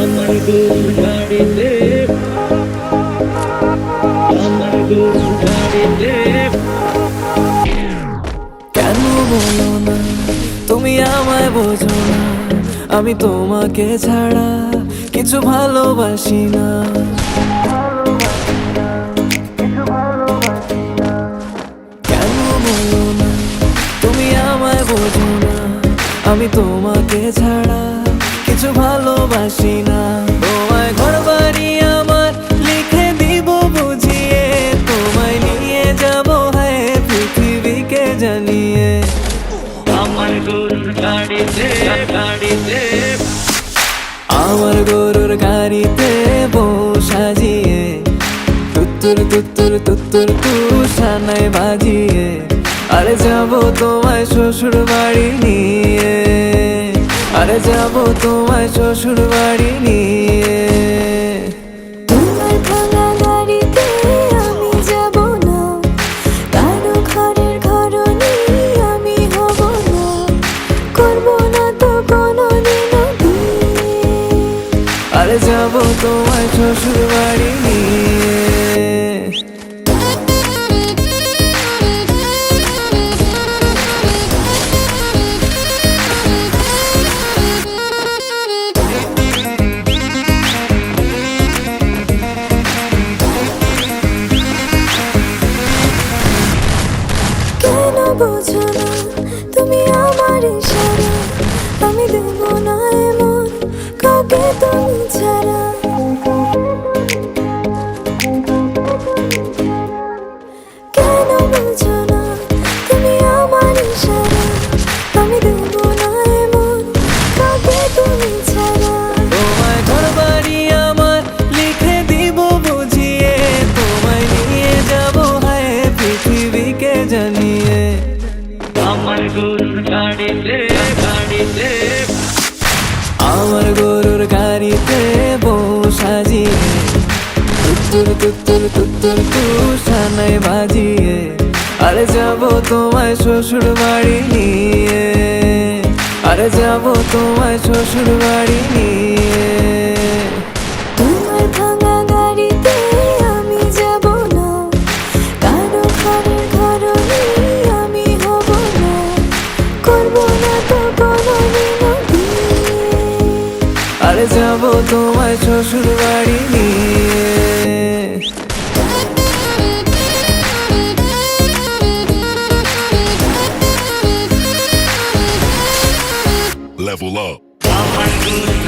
আমার গরুর গাড়িতে, আমার গরুর গাড়িতে। কেন বলো না তুমি আমায় বোঝো না, আমি তোমাকে ছাড়া কিছু ভালোবাসি না। কেন বলো না তুমি আমায় বোঝো না, আমি তোমাকে ছাড়া কিছু ভালোবাসি না। তোমায় ঘর বাড়ি আমার লিখে দিব বুঝিয়ে, তোমায় নিয়ে যাবো হ্যাঁ পৃথিবীকে জানিয়ে। আমার গরুর গাড়িতে, গাড়িতে, আমার গরুর গাড়িতে বউ সাজিয়ে, তুত্তুর তুত্তুর তুত্তুর তুষানায় বাজিয়ে, আরে যাবো তোমায় শ্বশুর বাড়ি নিয়ে, আরে যাবো তোমায় শ্বশুর বাড়ি নিয়ে। তোমার ভাঙা গাড়িতে আমি যাব না, কারো ঘরের ঘরনি আমি হব না, করব না তো কোনোদিনও বিয়ে। আরে যাবো তোমায় শ্বশুর বাড়ি নিয়ে। কেন বোঝো না তুমি আমার ইশারা, আমি দেব না এমন কাউকে তুমি ছাড়া। কেন বোঝো না তুমি আমার ইশারা, আমি দেব না এমন কাউকে তুমি ছাড়া। তোমায় ঘর বাড়ি আমার লিখে দিব বুঝিয়ে, তোমায় নিয়ে যাবো হ্যাঁ পৃথিবীকে জানিয়ে। আমার গরুর গাড়িতে, গাড়িতে, আমার গরুর গাড়িতে বউ সাজিয়ে, তুত্তুর তুত্তুর তুত্তুর তুষানায় বাজিয়ে, আরে যাবো তোমায় শ্বশুর বাড়ি নিয়ে, আরে যাবো তোমায় শ্বশুর বাড়ি নিয়ে। তোমার ভাঙা গাড়িতে আমি যাব না, কারো ঘরের ঘরনি আমি হব না, করব না তো কোনোদিনও বিয়ে। আরে যাবো তোমায় শ্বশুর বাড়ি নিয়ে। Level up. আমার গরুর